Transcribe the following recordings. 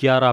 11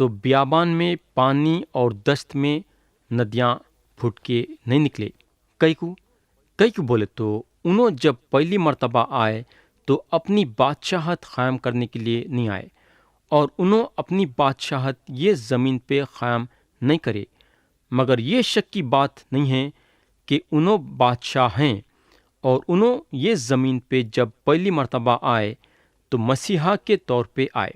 تو بیابان میں پانی اور دشت میں ندیاں پھوٹ کے نہیں نکلے؟ کئی کو بولے تو انہوں جب پہلی مرتبہ آئے تو اپنی بادشاہت قائم کرنے کے لیے نہیں آئے، اور انہوں اپنی بادشاہت یہ زمین پہ قائم نہیں کرے، مگر یہ شک کی بات نہیں ہے کہ انہوں بادشاہ ہیں، اور انہوں یہ زمین پہ جب پہلی مرتبہ آئے تو مسیحا کے طور پہ آئے۔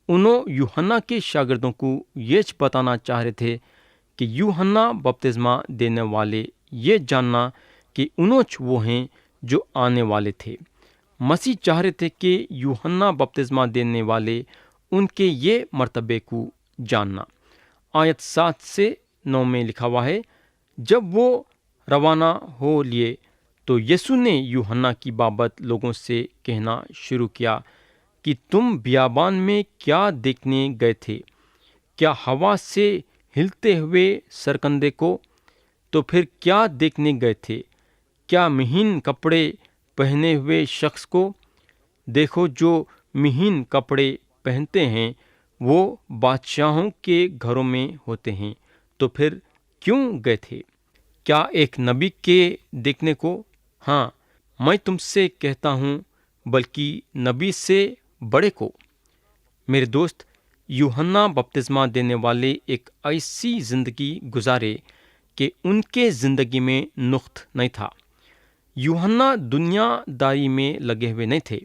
انہوں یوحنا کے شاگردوں کو یہ بتانا چاہ رہے تھے کہ یوحنا بپتسمہ دینے والے یہ جاننا کہ انہوں وہ ہیں جو آنے والے تھے۔ مسیح چاہ رہے تھے کہ یوحنا بپتسمہ دینے والے ان کے یہ مرتبے کو جاننا۔ آیت 7 سے 9 میں لکھا ہوا ہے، جب وہ روانہ ہو لیے تو یسوع نے یوحنا کی بابت لوگوں سے کہنا شروع کیا کہ تم بیابان میں کیا دیکھنے گئے تھے؟ کیا ہوا سے ہلتے ہوئے سرکندے کو؟ تو پھر کیا دیکھنے گئے تھے؟ کیا مہین کپڑے پہنے ہوئے شخص کو؟ دیکھو، جو مہین کپڑے پہنتے ہیں وہ بادشاہوں کے گھروں میں ہوتے ہیں۔ تو پھر کیوں گئے تھے؟ کیا ایک نبی کے دیکھنے کو؟ ہاں، میں تم سے کہتا ہوں، بلکہ نبی سے بڑے کو۔ میرے دوست، یوحنا بپتسمہ دینے والے ایک ایسی زندگی گزارے کہ ان کے زندگی میں نقص نہیں تھا۔ یوحنا دنیا داری میں لگے ہوئے نہیں تھے۔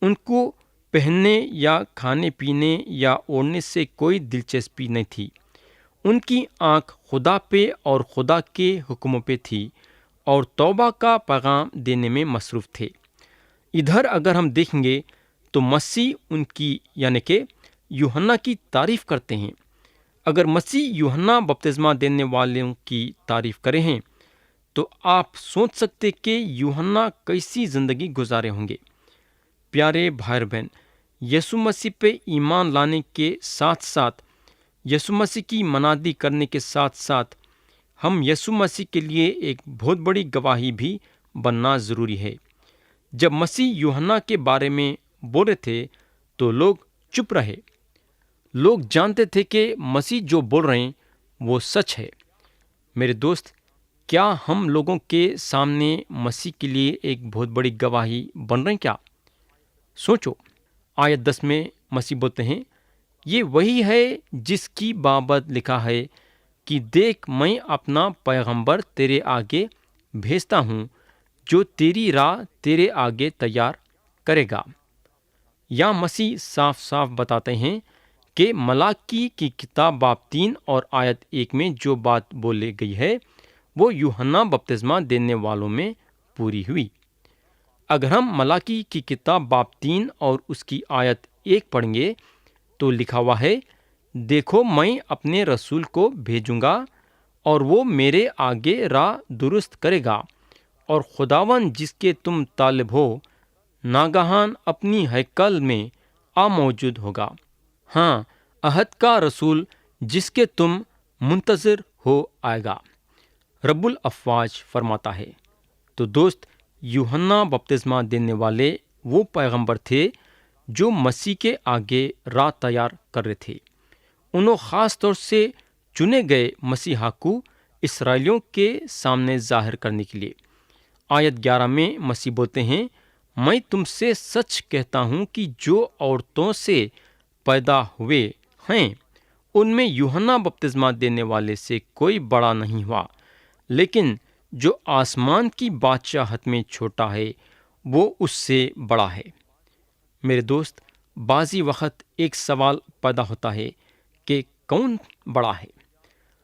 ان کو پہننے یا کھانے پینے یا اوڑھنے سے کوئی دلچسپی نہیں تھی۔ ان کی آنکھ خدا پہ اور خدا کے حکموں پہ تھی، اور توبہ کا پیغام دینے میں مصروف تھے۔ ادھر اگر ہم دیکھیں گے تو مسیح ان کی یعنی کہ یوحنا کی تعریف کرتے ہیں۔ اگر مسیح یوحنا بپتسمہ دینے والوں کی تعریف کرے ہیں تو آپ سوچ سکتے کہ یوحنا کیسی زندگی گزارے ہوں گے۔ پیارے بھائی بہن، یسوع مسیح پہ ایمان لانے کے ساتھ ساتھ، یسوع مسیح کی منادی کرنے کے ساتھ ساتھ، ہم یسوع مسیح کے لیے ایک بہت بڑی گواہی بھی بننا ضروری ہے۔ جب مسیح یوحنا کے بارے میں بول رہے تھے تو لوگ چپ رہے۔ لوگ جانتے تھے کہ مسیح جو بول رہے ہیں وہ سچ ہے۔ میرے دوست، کیا ہم لوگوں کے سامنے مسیح کے لیے ایک بہت بڑی گواہی بن رہے ہیں کیا؟ سوچو، آیت 10 میں مسیح بولتے ہیں، یہ وہی ہے جس کی بابت لکھا ہے کہ دیکھ، میں اپنا پیغمبر تیرے آگے بھیجتا ہوں جو تیری راہ تیرے آگے تیار کرے گا۔ یا مسیح صاف صاف بتاتے ہیں کہ ملاکی کی کتاب باب 3 اور آیت 1 میں جو بات بولی گئی ہے وہ یوحنا بپتسمہ دینے والوں میں پوری ہوئی۔ اگر ہم ملاکی کی کتاب باب 3 اور اس کی آیت 1 پڑھیں گے تو لکھا ہوا ہے، دیکھو میں اپنے رسول کو بھیجوں گا اور وہ میرے آگے راہ درست کرے گا، اور خداوند جس کے تم طالب ہو ناگہان اپنی ہیکل میں آ موجود ہوگا۔ ہاں، عہد کا رسول جس کے تم منتظر ہو آئے گا، رب الافواج فرماتا ہے۔ تو دوست، یوحنا بپتسمہ دینے والے وہ پیغمبر تھے جو مسیح کے آگے راہ تیار کر رہے تھے۔ انہوں خاص طور سے چنے گئے مسیحا کو اسرائیلیوں کے سامنے ظاہر کرنے کے لیے۔ آیت 11 میں مسیح بولتے ہیں، میں تم سے سچ کہتا ہوں کہ جو عورتوں سے پیدا ہوئے ہیں ان میں یوحنا بپتسمہ دینے والے سے کوئی بڑا نہیں ہوا، لیکن جو آسمان کی بادشاہت میں چھوٹا ہے وہ اس سے بڑا ہے۔ میرے دوست، بعضی وقت ایک سوال پیدا ہوتا ہے کہ کون بڑا ہے،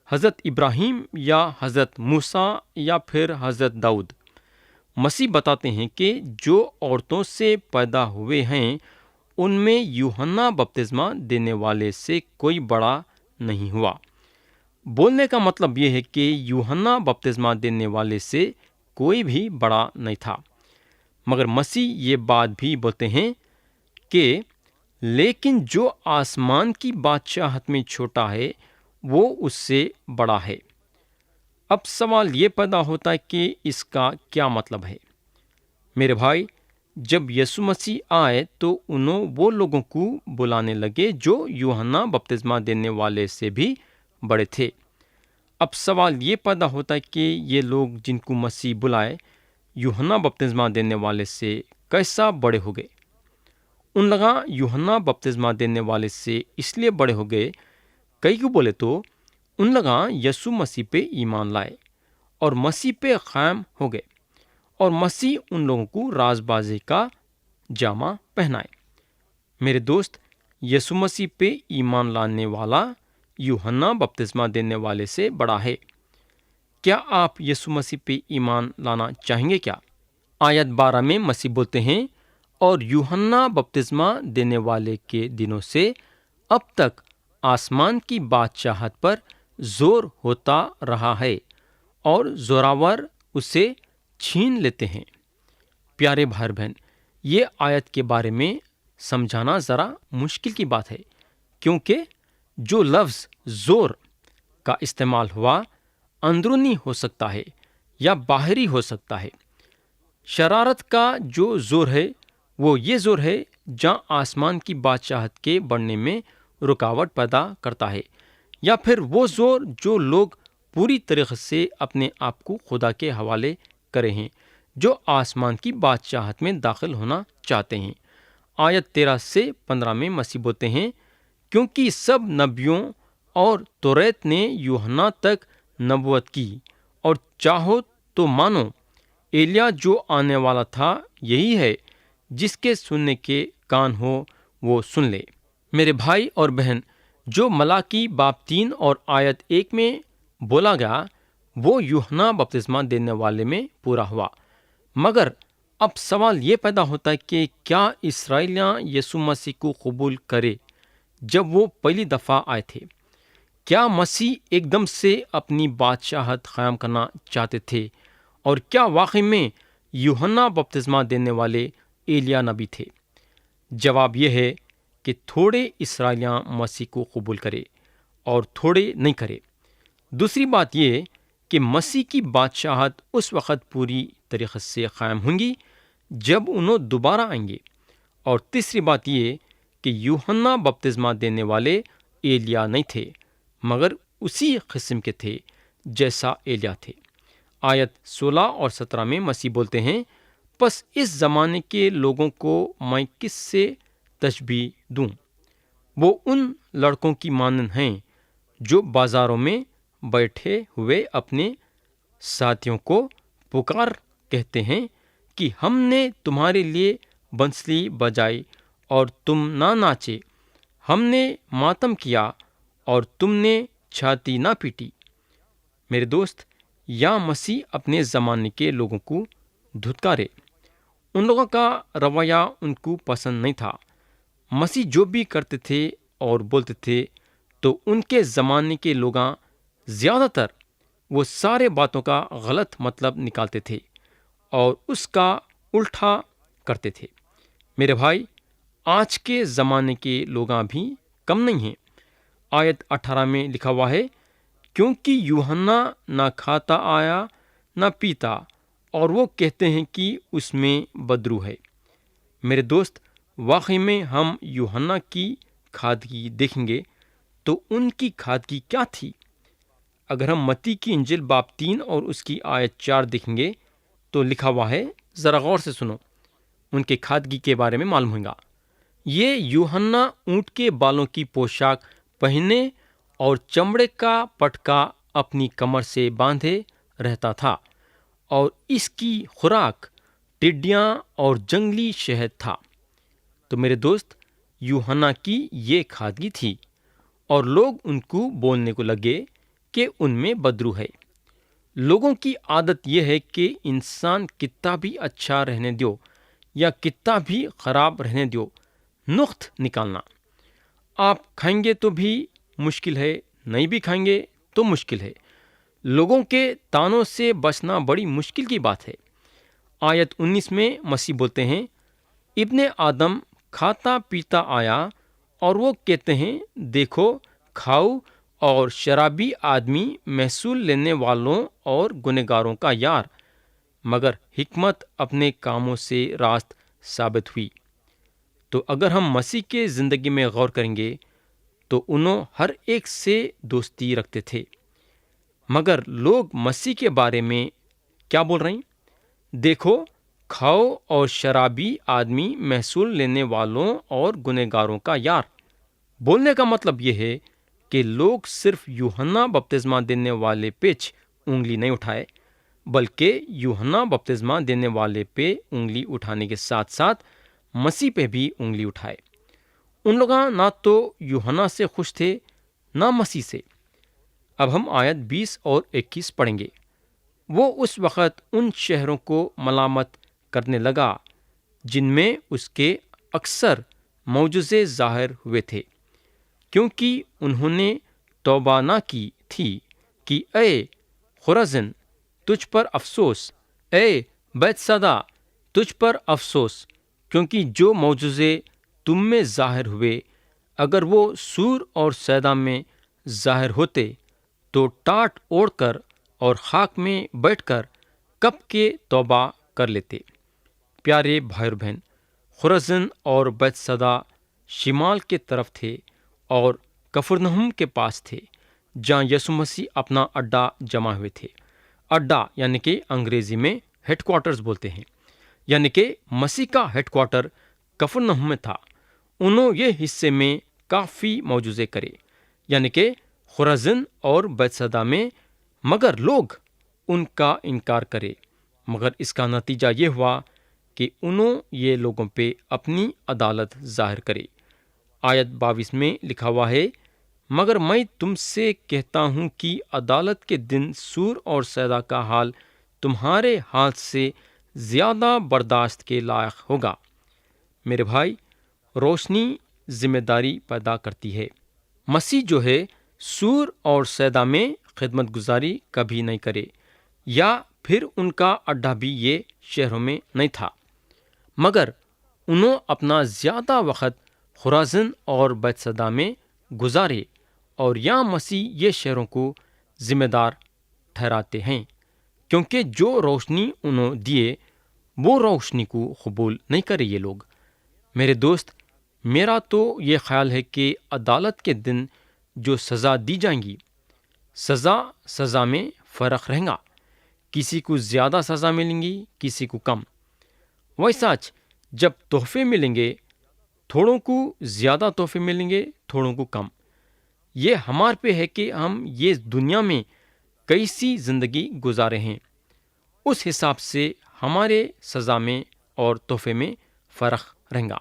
حضرت ابراہیم یا حضرت موسیٰ یا پھر حضرت داؤد؟ مسیح بتاتے ہیں کہ جو عورتوں سے پیدا ہوئے ہیں ان میں یوحنا بپتسمہ دینے والے سے کوئی بڑا نہیں ہوا۔ بولنے کا مطلب یہ ہے کہ یوحنا بپتسمہ دینے والے سے کوئی بھی بڑا نہیں تھا، مگر مسیح یہ بات بھی بولتے ہیں کہ لیکن جو آسمان کی بادشاہت میں چھوٹا ہے وہ اس سے بڑا ہے۔ اب سوال یہ پیدا ہوتا ہے کہ اس کا کیا مطلب ہے؟ میرے بھائی، جب یسوع مسیح آئے تو انہوں وہ لوگوں کو بلانے لگے جو یوحنا بپتسمہ دینے والے سے بھی بڑے تھے۔ اب سوال یہ پیدا ہوتا ہے کہ یہ لوگ جن کو مسیح بلائے یوحنا بپتسمہ دینے والے سے کیسا بڑے ہو گئے؟ ان لوگاں یوحنا بپتسمہ دینے والے سے اس لیے بڑے ہو گئے، کئی کو بولے تو ان لوگاں یسوع مسیح پہ ایمان لائے اور مسیح پہ قائم ہو گئے، اور مسیح ان لوگوں کو راز بازی کا جامہ پہنائے۔ میرے دوست، یسوع مسیح پہ ایمان لانے والا یوحنا بپتسمہ دینے والے سے بڑا ہے۔ کیا آپ یسوع مسیح پہ ایمان لانا چاہیں گے کیا؟ آیت 12 میں مسیح بولتے ہیں، اور یوحنا بپتسمہ دینے والے کے دنوں سے اب تک آسمان کی بادشاہت پر زور ہوتا رہا ہے اور زوراور اسے چھین لیتے ہیں۔ پیارے بھائی بہن، یہ آیت کے بارے میں سمجھانا ذرا مشکل کی بات ہے، کیونکہ جو لفظ زور کا استعمال ہوا اندرونی ہو سکتا ہے یا باہری ہو سکتا ہے۔ شرارت کا جو زور ہے وہ یہ زور ہے جہاں آسمان کی بادشاہت کے بڑھنے میں رکاوٹ پیدا کرتا ہے، یا پھر وہ زور جو لوگ پوری طریقے سے اپنے آپ کو خدا کے حوالے کرے ہیں، جو آسمان کی بادشاہت میں داخل ہونا چاہتے ہیں۔ آیت 13 سے 15 میں مسیح بولتے ہیں، کیونکہ سب نبیوں اور توریت نے یوحنا تک نبوت کی، اور چاہو تو مانو ایلیا جو آنے والا تھا یہی ہے، جس کے سننے کے کان ہو وہ سن لے۔ میرے بھائی اور بہن، جو ملاکی باب 3 اور آیت 1 میں بولا گیا وہ یوحنا بپتسمہ دینے والے میں پورا ہوا، مگر اب سوال یہ پیدا ہوتا ہے کہ کیا اسرائیلیاں یسوع مسیح کو قبول کرے جب وہ پہلی دفعہ آئے تھے؟ کیا مسیح ایک دم سے اپنی بادشاہت قائم کرنا چاہتے تھے؟ اور کیا واقعی میں یوحنا بپتسمہ دینے والے ایلیا نبی تھے؟ جواب یہ ہے کہ تھوڑے اسرائیلیاں مسیح کو قبول کرے اور تھوڑے نہیں کرے۔ دوسری بات یہ کہ مسیح کی بادشاہت اس وقت پوری طریقے سے قائم ہوں گی جب انہوں دوبارہ آئیں گے۔ اور تیسری بات یہ کہ یوحنا بپتسمہ دینے والے ایلیا نہیں تھے، مگر اسی قسم کے تھے جیسا ایلیا تھے۔ آیت 16 اور 17 میں مسیح بولتے ہیں، پس اس زمانے کے لوگوں کو میں کس سے تشبیہ دوں؟ وہ ان لڑکوں کی مانند ہیں جو بازاروں میں بیٹھے ہوئے اپنے ساتھیوں کو پکار کہتے ہیں کہ ہم نے تمہارے لیے بنسلی بجائی اور تم نہ ناچے، ہم نے ماتم کیا اور تم نے چھاتی نہ پیٹی۔ میرے دوست، یا مسیح اپنے زمانے کے لوگوں کو دھتکارے۔ ان لوگوں کا رویہ ان کو پسند نہیں تھا۔ مسیح جو بھی کرتے تھے اور بولتے تھے تو ان کے زمانے کے لوگاں زیادہ تر وہ سارے باتوں کا غلط مطلب نکالتے تھے اور اس کا الٹا کرتے تھے۔ میرے بھائی، آج کے زمانے کے لوگاں بھی کم نہیں ہیں۔ آیت 18 میں لکھا ہوا ہے، کیونکہ یوحنا نہ کھاتا آیا نہ پیتا، اور وہ کہتے ہیں کہ اس میں بدبو ہے۔ میرے دوست، واقعی میں ہم یوحنا کی کھادگی دیکھیں گے تو ان کی کھادگی کیا تھی؟ اگر ہم متی کی انجیل باب 3 اور اس کی آیت 4 دیکھیں گے تو لکھا ہوا ہے، ذرا غور سے سنو، ان کے کھادگی کے بارے میں معلوم ہوگا۔ یہ یوحنا اونٹ کے بالوں کی پوشاک پہنے اور چمڑے کا پٹکا اپنی کمر سے باندھے رہتا تھا، اور اس کی خوراک ٹڈیاں اور جنگلی شہد تھا۔ تو میرے دوست، یوحنا کی یہ کھادگی تھی، اور لوگ ان کو بولنے کو لگے کہ ان میں بدبو ہے۔ لوگوں کی عادت یہ ہے کہ انسان کتنا بھی اچھا رہنے دیو یا کتنا بھی خراب رہنے دیو، نقط نکالنا۔ آپ کھائیں گے تو بھی مشکل ہے، نہیں بھی کھائیں گے تو مشکل ہے۔ لوگوں کے تانوں سے بچنا بڑی مشکل کی بات ہے۔ آیت 19 میں مسیح بولتے ہیں، ابن آدم کھاتا پیتا آیا، اور وہ کہتے ہیں، دیکھو کھاؤ اور شرابی آدمی محصول لینے والوں اور گنہگاروں کا یار، مگر حکمت اپنے کاموں سے راست ثابت ہوئی۔ تو اگر ہم مسیح کے زندگی میں غور کریں گے تو انہوں ہر ایک سے دوستی رکھتے تھے، مگر لوگ مسیح کے بارے میں کیا بول رہے ہیں؟ دیکھو، کھاؤ اور شرابی آدمی، محصول لینے والوں اور گنہگاروں کا یار۔ بولنے کا مطلب یہ ہے کہ لوگ صرف یوحنا بپتسمہ دینے والے پہ انگلی نہیں اٹھائے، بلکہ یوحنا بپتسمہ دینے والے پہ انگلی اٹھانے کے ساتھ ساتھ مسیح پہ بھی انگلی اٹھائے۔ ان لوگ نہ تو یوحنا سے خوش تھے نہ مسیح سے۔ اب ہم آیت 20 اور 21 پڑھیں گے۔ وہ اس وقت ان شہروں کو ملامت کرنے لگا جن میں اس کے اکثر معجزے ظاہر ہوئے تھے، کیونکہ انہوں نے توبہ نہ کی تھی کہ اے خرزن تجھ پر افسوس، اے بیت سدا تجھ پر افسوس، کیونکہ جو معجزے تم میں ظاہر ہوئے اگر وہ سور اور سیدا میں ظاہر ہوتے تو ٹاٹ اوڑھ کر اور خاک میں بیٹھ کر کب کے توبہ کر لیتے۔ پیارے بھائی اور بہن، خرزن اور بیت سدا شمال کے طرف تھے اور کفرنہم کے پاس تھے، جہاں یسوع مسیح اپنا اڈا جما ہوئے تھے۔ اڈا یعنی کہ انگریزی میں ہیڈ کوارٹرز بولتے ہیں، یعنی کہ مسیح کا ہیڈ کوارٹر کفرنہم میں تھا۔ انہوں یہ حصے میں کافی معجزے کرے، یعنی کہ خرزن اور بیت سدا میں، مگر لوگ ان کا انکار کرے۔ مگر اس کا نتیجہ یہ ہوا کہ انہوں یہ لوگوں پہ اپنی عدالت ظاہر کرے۔ آیت 22 میں لکھا ہوا ہے، مگر میں تم سے کہتا ہوں کہ عدالت کے دن سور اور سیدا کا حال تمہارے حال سے زیادہ برداشت کے لائق ہوگا۔ میرے بھائی، روشنی ذمہ داری پیدا کرتی ہے۔ مسیح جو ہے سور اور سیدا میں خدمت گزاری کبھی نہیں کرے، یا پھر ان کا اڈا بھی یہ شہروں میں نہیں تھا، مگر انہوں اپنا زیادہ وقت خرازن اور بیت سدا میں گزارے، اور یہاں مسیح یہ شہروں کو ذمہ دار ٹھہراتے ہیں، کیونکہ جو روشنی انہوں دیے وہ روشنی کو قبول نہیں کرے یہ لوگ۔ میرے دوست، میرا تو یہ خیال ہے کہ عدالت کے دن جو سزا دی جائیں گی، سزا میں فرق رہے گا، کسی کو زیادہ سزا ملیں گی، کسی کو کم۔ ویسا جب تحفے ملیں گے، تھوڑوں کو زیادہ تحفے ملیں گے، تھوڑوں کو کم۔ یہ ہمارے پہ ہے کہ ہم یہ دنیا میں کیسی زندگی گزارے ہیں، اس حساب سے ہمارے سزا میں اور تحفے میں فرق رہے گا۔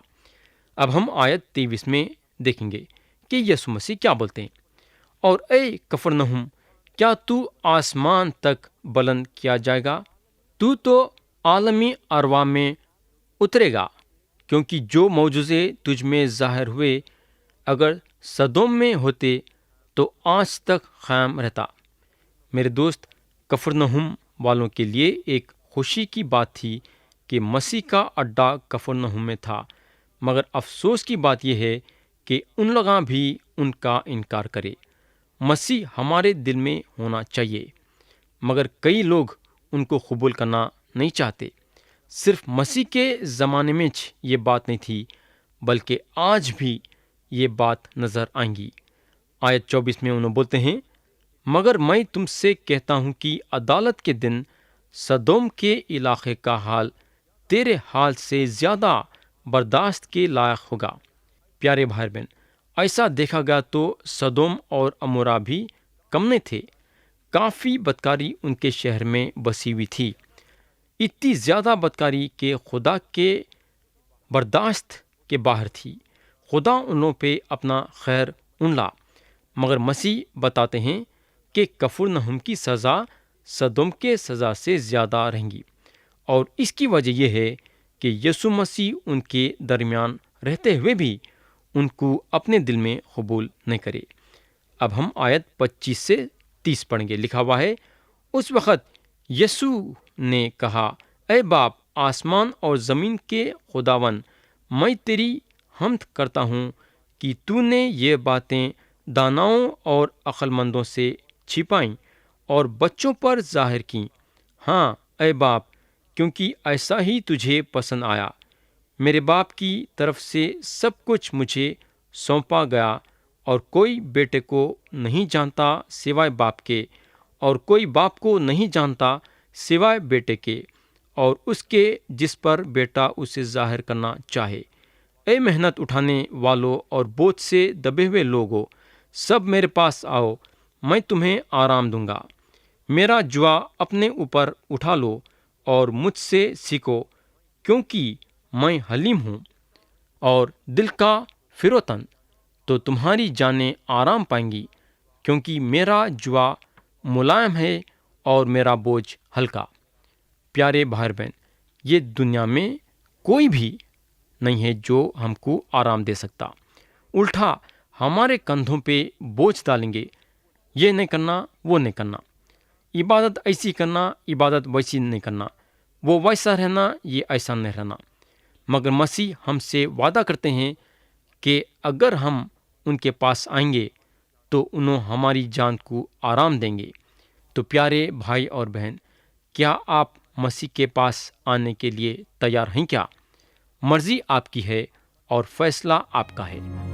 اب ہم آیت 23 میں دیکھیں گے کہ یسوع مسیح کیا بولتے ہیں۔ اور اے کفرنہم، کیا تو آسمان تک بلند کیا جائے گا؟ تو عالمی ارواح میں اترے گا، کیونکہ جو معجزے تجھ میں ظاہر ہوئے اگر سدوم میں ہوتے تو آج تک قائم رہتا۔ میرے دوست، کفرنہم والوں کے لیے ایک خوشی کی بات تھی کہ مسیح کا اڈا کفرنہم میں تھا، مگر افسوس کی بات یہ ہے کہ ان لوگاں بھی ان کا انکار کرے۔ مسیح ہمارے دل میں ہونا چاہیے، مگر کئی لوگ ان کو قبول کرنا نہیں چاہتے۔ صرف مسیح کے زمانے میں یہ بات نہیں تھی، بلکہ آج بھی یہ بات نظر آئیں گی۔ آیت 24 میں انہوں بولتے ہیں، مگر میں تم سے کہتا ہوں کہ عدالت کے دن سدوم کے علاقے کا حال تیرے حال سے زیادہ برداشت کے لائق ہوگا۔ پیارے بھائی بہن، ایسا دیکھا گیا تو سدوم اور عمورہ بھی کم نہیں تھے۔ کافی بدکاری ان کے شہر میں بسی ہوئی تھی، اتنی زیادہ بدکاری کہ خدا کے برداشت کے باہر تھی۔ خدا انہوں پہ اپنا خیر انلا، مگر مسیح بتاتے ہیں کہ کفرنہم کی سزا سدوم کے سزا سے زیادہ رہیں گی، اور اس کی وجہ یہ ہے کہ یسوع مسیح ان کے درمیان رہتے ہوئے بھی ان کو اپنے دل میں قبول نہیں کرے۔ اب ہم آیت 25 سے 30 پڑھیں گے۔ لکھا ہوا ہے، اس وقت یسوع نے کہا، اے باپ، آسمان اور زمین کے خداوند، میں تیری حمد کرتا ہوں کہ تو نے یہ باتیں داناؤں اور عقل مندوں سے چھپائیں اور بچوں پر ظاہر کیں۔ ہاں اے باپ، کیونکہ ایسا ہی تجھے پسند آیا۔ میرے باپ کی طرف سے سب کچھ مجھے سونپا گیا، اور کوئی بیٹے کو نہیں جانتا سوائے باپ کے، اور کوئی باپ کو نہیں جانتا سوائے بیٹے کے، اور اس کے جس پر بیٹا اسے ظاہر کرنا چاہے۔ اے محنت اٹھانے والوں اور بوجھ سے دبے ہوئے لوگوں، سب میرے پاس آؤ، میں تمہیں آرام دوں گا۔ میرا جوا اپنے اوپر اٹھا لو اور مجھ سے سیکھو، کیونکہ میں حلیم ہوں اور دل کا فروتن، تو تمہاری جانیں آرام پائیں گی، کیونکہ میرا جوا ملائم ہے اور میرا بوجھ ہلکا۔ پیارے بھائی بہن، یہ دنیا میں کوئی بھی نہیں ہے جو ہم کو آرام دے سکتا، الٹا ہمارے کندھوں پہ بوجھ ڈالیں گے، یہ نہیں کرنا، وہ نہیں کرنا، عبادت ایسی کرنا، عبادت ویسی نہیں کرنا، وہ ویسا رہنا، یہ ایسا نہیں رہنا۔ مگر مسیح ہم سے وعدہ کرتے ہیں کہ اگر ہم ان کے پاس آئیں گے تو انہوں ہماری جان کو آرام دیں گے۔ تو پیارے بھائی اور بہن، کیا آپ مسیح کے پاس آنے کے لیے تیار ہیں کیا؟ مرضی آپ کی ہے اور فیصلہ آپ کا ہے۔